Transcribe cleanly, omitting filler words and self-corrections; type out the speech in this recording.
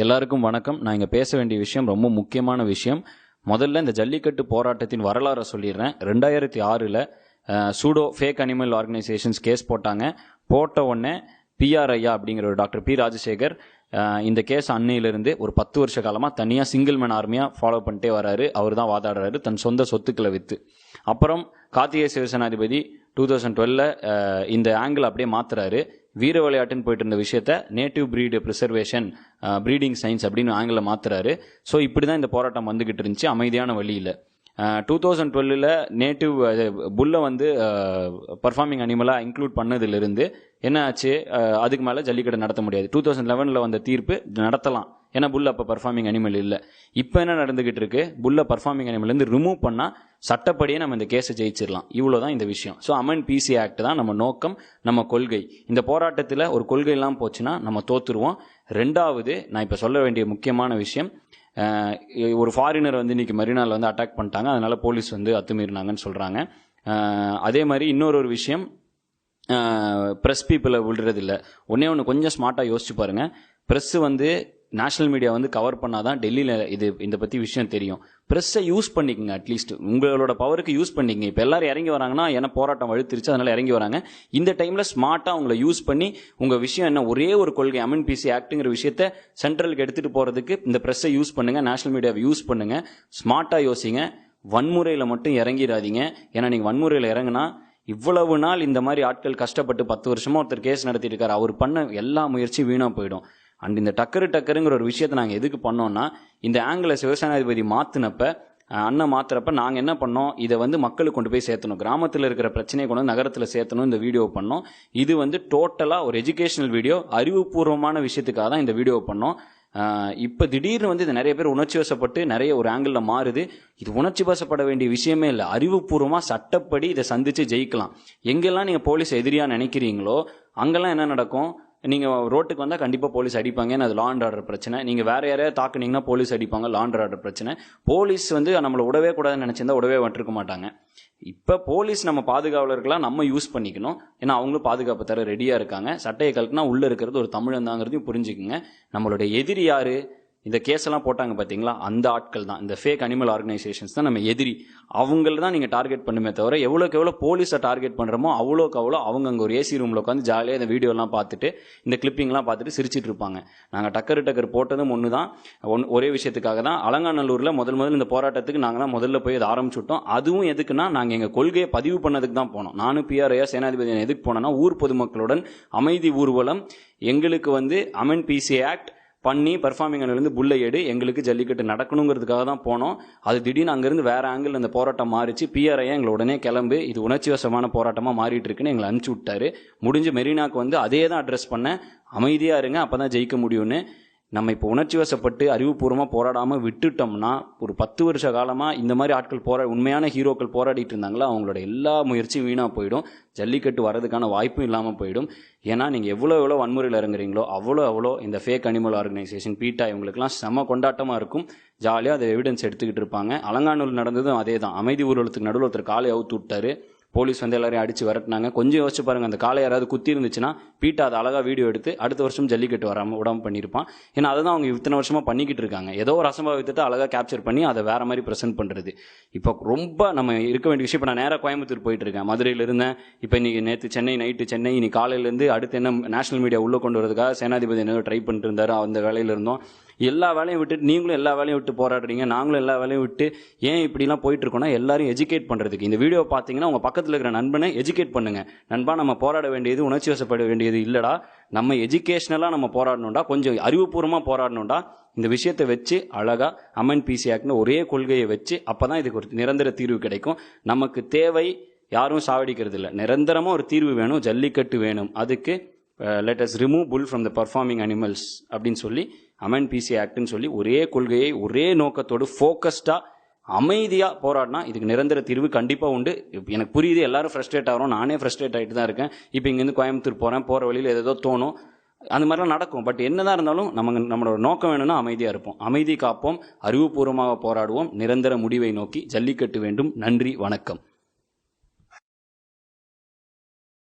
எல்லாருக்கும் வணக்கம். நான் இங்கே பேச வேண்டிய விஷயம் ரொம்ப முக்கியமான விஷயம். முதல்ல இந்த ஜல்லிக்கட்டு போராட்டத்தின் வரலாறை சொல்லிடுறேன். 2006 pseudo fake animal organisations case போட்டாங்க. போட்ட உடனே பிஆர்ஐயா அப்படிங்கிற ஒரு டாக்டர் பி ராஜசேகர் இந்த கேஸ் அன்னையிலிருந்து ஒரு 10 வருஷ காலமாக தனியாக சிங்கிள் மேன் ஆர்மியாக ஃபாலோ பண்ணிட்டே வராரு. அவர் தான் வாதாடுறாரு தன் சொந்த சொத்துக்களை விற்று. அப்புறம் கார்த்திகேய சிவசேனாதிபதி 2012 இந்த ஆங்கிள் அப்படியே மாத்துறாரு. வீர விளையாட்டுன்னு போயிட்டு இருந்த விஷயத்த native breed preservation breeding science அப்படின்னு ஆங்கிளில் மாத்துறாரு. ஸோ இப்படி தான் இந்த போராட்டம் வந்துகிட்டு இருந்துச்சு அமைதியான வழியில். 2012 நேட்டிவ் புல்லை வந்து பர்ஃபார்மிங் அனிமலாக இன்க்ளூட் பண்ணதிலிருந்து என்ன ஆச்சு, அதுக்கு மேலே ஜல்லிக்கட்டு நடத்த முடியாது. 2011 வந்த தீர்ப்பு நடத்தலாம், ஏன்னா புல் அப்போ பர்ஃபார்மிங் அனிமல் இல்லை. இப்போ என்ன நடந்துகிட்டு இருக்கு, புல்லை பர்ஃபார்மிங் அனிமல்லேருந்து ரிமூவ் பண்ணால் சட்டப்படியே நம்ம இந்த கேஸை ஜெயிச்சிடலாம். இவ்வளோதான் இந்த விஷயம். ஸோ அமெண்ட் பிசி ஆக்ட் தான் நம்ம நோக்கம், நம்ம கொள்கை. இந்த போராட்டத்தில் ஒரு கொள்கை எல்லாம் போச்சுன்னா நம்ம தோத்துருவோம். ரெண்டாவது, நான் இப்போ சொல்ல வேண்டிய முக்கியமான விஷயம், ஒரு ஃபாரினர் வந்து இன்னைக்கு மெரினாவில் வந்து அட்டாக் பண்ணிட்டாங்க, அதனால போலீஸ் வந்து அத்துமீறினாங்கன்னு சொல்கிறாங்க. அதே மாதிரி இன்னொரு விஷயம், ப்ரெஸ் பீப்புளை விடுறதில்ல. ஒன்று கொஞ்சம் ஸ்மார்ட்டாக யோசிச்சு பாருங்க. ப்ரெஸ் வந்து நேஷனல் மீடியா வந்து கவர் பண்ணாதான் டெல்லியில் இந்த பற்றி விஷயம் தெரியும். ப்ரெஸ்ஸை யூஸ் பண்ணிக்கங்க, அட்லீஸ்ட் உங்களோட பவருக்கு யூஸ் பண்ணிக்கங்க. இப்போ எல்லாரும் இறங்கி வராங்கன்னா ஏன்னா போராட்டம் வலுத்துருச்சு, அதனால இறங்கி வராங்க. இந்த டைமில் ஸ்மார்ட்டாக உங்களை யூஸ் பண்ணி உங்கள் விஷயம் என்ன, ஒரே ஒரு கொள்கை அமெண்ட் பிசி ஆக்டுங்கிற விஷயத்த சென்ட்ரலுக்கு எடுத்துகிட்டு போகிறதுக்கு இந்த ப்ரெஸ்ஸை யூஸ் பண்ணுங்க, நேஷனல் மீடியாவை யூஸ் பண்ணுங்க. ஸ்மார்ட்டாக யோசிங்க, வன்முறையில் மட்டும் இறங்கிடாதீங்க. ஏன்னா நீங்கள் வன்முறையில் இறங்கினா இவ்வளவு நாள் இந்த மாதிரி ஆட்கள் கஷ்டப்பட்டு 10 வருஷமா ஒருத்தர் கேஸ் நடத்திட்டு இருக்காரு, அவர் பண்ண எல்லா முயற்சியும் வீணாக போயிடும். அண்ட் இந்த டக்கருங்கிற ஒரு விஷயத்தை நாங்கள் எதுக்கு பண்ணோம்னா, இந்த ஆங்கில சிவசேனாதிபதி மாற்றினப்ப அண்ணன் மாத்துறப்ப நாங்கள் என்ன பண்ணோம், இதை வந்து மக்களுக்கு கொண்டு போய் சேர்த்தணும், கிராமத்தில் இருக்கிற பிரச்சனையை கொண்டு வந்து நகரத்தில் சேர்த்தணும். இந்த வீடியோ பண்ணோம். இது வந்து டோட்டலாக ஒரு எஜுகேஷனல் வீடியோ, அறிவுபூர்வமான விஷயத்துக்காக தான் இந்த வீடியோ பண்ணோம். இப்போ திடீர்னு வந்து இது நிறைய பேர் உணர்ச்சி வசப்பட்டு நிறைய ஒரு ஆங்கிளில் மாறுது. இது உணர்ச்சி வசப்பட வேண்டிய விஷயமே இல்லை. அறிவுபூர்வமாக சட்டப்படி இதை சந்திச்சு ஜெயிக்கலாம். எங்கெல்லாம் நீங்கள் போலீஸ் எதிரியாக நினைக்கிறீங்களோ அங்கெல்லாம் என்ன நடக்கும், நீங்கள் ரோட்டுக்கு வந்தால் கண்டிப்பாக போலீஸ் அடிப்பாங்க, அது லா அண்ட் ஆர்டர் பிரச்சனை. நீங்கள் வேற யாரையாவது தாக்குனீங்கன்னா போலீஸ் அடிப்பாங்க, லா அண்ட் ஆர்டர் பிரச்சனை. போலீஸ் வந்து நம்மளை விடவே கூடாதுன்னு நினச்சிருந்தா விடவே விட்டுருக்க மாட்டாங்க. இப்போ போலீஸ் நம்ம பாதுகாவலர்களாக நம்ம யூஸ் பண்ணிக்கணும். ஏன்னா அவங்களும் பாதுகாப்பு தர ரெடியாக இருக்காங்க. சட்டையை கழட்டினா உள்ளே இருக்கிறது ஒரு தமிழன் தாங்கிறதையும் புரிஞ்சுக்குங்க. நம்மளுடைய எதிரி யாரு, இந்த கேஸ் எல்லாம் போட்டாங்க பார்த்தீங்களா, அந்த ஆட்கள் தான், இந்த ஃபேக் அனிமல் ஆர்கனைசேஷன்ஸ் தான் நம்ம எதிரி. அவங்கள தான் நீங்கள் டார்கெட் பண்ணுமே தவிர, எவ்வளோக்கு எவ்வளோ போலீஸை டார்கெட் பண்ணுறோமோ அவ்வளோக்கு அவ்வளோ அவங்க அங்கே ஒரு ஏசி ரூமில் உட்காந்து ஜாலியாக இந்த வீடியோலாம் பார்த்துட்டு இந்த கிளிப்பிங்லாம் பார்த்துட்டு சிரிச்சிட்டு இருப்பாங்க. நாங்கள் டக்கர் போட்டதும் ஒன்று தான், ஒரே விஷயத்துக்காக தான். அலங்காநல்லூரில் முதல்ல இந்த போராட்டத்துக்கு நாங்கள் தான் முதல்ல போய் அதை ஆரம்பிச்சுட்டோம். அதுவும் எதுக்குன்னா, நாங்கள் எங்கள் கொள்கையை பதிவு பண்ணதுக்கு தான் போனோம். நானும் பிஆர்ஐயா சேனாதிபதி எதுக்கு போனோன்னா, ஊர் பொதுமக்களுடன் அமைதி ஊர்வலம். எங்களுக்கு வந்து அமெண்ட் பிசி ஆக்ட் பண்ணி பர்ஃபார்மிங் அனிமல்லேருந்து புல்லை எடு, எங்களுக்கு ஜல்லிக்கட்டு நடக்கணுங்கிறதுக்காக தான் போனோம். அது திடீர்னு அங்கேருந்து வேற ஆங்கிள் அந்த போராட்டம் மாறிச்சு. பிஆர்ஐ எங்களை உடனே கிளம்பு, இது உணர்ச்சி வசமான போராட்டமாக மாறிட்டு இருக்குன்னு எங்களை அனுப்பிச்சு விட்டாரு. முடிஞ்ச மெரினாக்கு வந்து அதே தான் அட்ரஸ் பண்ண, அமைதியாக இருங்க, அப்போ தான் ஜெயிக்க முடியும்னு. நம்ம இப்போ உணர்ச்சி வசப்பட்டு அறிவுபூர்வமாக போராடாமல் விட்டுட்டோம்னா, ஒரு 10 வருஷ காலமாக இந்த மாதிரி ஆட்கள் உண்மையான ஹீரோக்கள் போராடிட்டு இருந்தாங்களா, அவங்களோட எல்லா முயற்சியும் வீணாக போயிடும். ஜல்லிக்கட்டு வரதுக்கான வாய்ப்பும் இல்லாமல் போயிடும். ஏன்னா நீங்கள் எவ்வளோ வன்முறையில் இறங்குறீங்களோ அவ்வளோ இந்த ஃபேக் அனிமல் ஆர்கனைசேஷன் பீட்டா இவங்களுக்குலாம் செம கொண்டாட்டமாக இருக்கும். ஜாலியாக அதை எவிடன்ஸ் எடுத்துக்கிட்டு இருப்பாங்க. அலங்காநல்லூர் நடந்ததும் அதே தான். அமைதி ஊர்வலத்துக்கு நடுவில் ஒருத்தர் காலை அவுத்து விட்டாரு. போலீஸ் வந்து எல்லாரையும் அடிச்சு விரட்டினாங்க. கொஞ்சம் யோசிச்சு பாருங்க, அந்த காலை யாராவது குத்தி இருந்துச்சுன்னா பீட்டா அதை அழகா வீடியோ எடுத்து அடுத்த வருஷம் ஜல்லிக்கட்டு விடாம பண்ணியிருப்பான். ஏன்னா அதை தான் அவங்க இத்தனை வருஷமா பண்ணிக்கிட்டு இருக்காங்க. ஏதோ ஒரு அசம்பாவித்தத்தை அழகா கேப்சர் பண்ணி அதை வேற மாதிரி ப்ரெசென்ட் பண்றது. இப்போ ரொம்ப நம்ம இருக்க வேண்டிய விஷயம். இப்போ நான் நேராக கோயம்புத்தூர் போயிட்டு இருக்கேன், மதுரையில் இருந்தேன். இப்போ இன்னைக்கு நேற்று சென்னை, நைட்டு சென்னை, இன்னைக்கு காலையிலேருந்து அடுத்து என்ன நேஷனல் மீடியா உள்ள கொண்டு வரதுக்காக சேனாதிபதி என்ன ட்ரை பண்ணிட்டு இருந்தாரு. அந்த வேலையில இருந்தோம். எல்லா வேலையும் விட்டுட்டு நீங்களும் எல்லா வேலையும் விட்டு போராடுறீங்க, நாங்களும் எல்லா வேலையும் விட்டு ஏன் இப்படிலாம் போயிட்டு இருக்கோம்னா, எல்லாரும் எஜுகேட் பண்றதுக்கு. இந்த வீடியோ பார்த்தீங்கன்னா உங்க பக்கத்தில் இருக்கிற நண்பனை எஜுகேட் பண்ணுங்க. நண்பா, நம்ம போராட வேண்டியது உணர்ச்சி வசப்பட வேண்டியது இல்லடா, நம்ம எஜுகேஷனலா நம்ம போராடணும்டா, கொஞ்சம் அறிவுபூர்வமா போராடணும்டா. இந்த விஷயத்தை வச்சு அழகா அமெண்ட் பிசி ஆக்ட்னு ஒரே கொள்கையை வச்சு அப்பதான் இதுக்கு ஒரு நிரந்தர தீர்வு கிடைக்கும். நமக்கு தேவை யாரும் சாவடிக்கிறது இல்லை, நிரந்தரமா ஒரு தீர்வு வேணும், ஜல்லிக்கட்டு வேணும். அதுக்கு let us remove bull from the performing animals அப்படின்னு சொல்லி அமெண்ட் பிசி ஆக்ட்னு சொல்லி ஒரே கொள்கையை ஒரே நோக்கத்தோடு ஃபோக்கஸ்டா அமைதியா போராடினா இதுக்கு நிரந்தர தீர்வு கண்டிப்பா உண்டு. எனக்கு புரியுது, எல்லாரும் ஃப்ரஸ்ட்ரேட் ஆகிறோம், நானே ஃப்ரஸ்ட்ரேட் ஆகிட்டு தான் இருக்கேன். இப்போ இங்கேருந்து கோயம்புத்தூர் போற வழியில் ஏதோ தோணும், அந்த மாதிரிலாம் நடக்கும். பட் என்னதான் இருந்தாலும் நம்மளோட நோக்கம் வேணும்னா அமைதியா இருப்போம், அமைதி காப்போம், அறிவுபூர்வமாக போராடுவோம், நிரந்தர முடிவை நோக்கி. ஜல்லிக்கட்டு வேண்டும். நன்றி, வணக்கம்.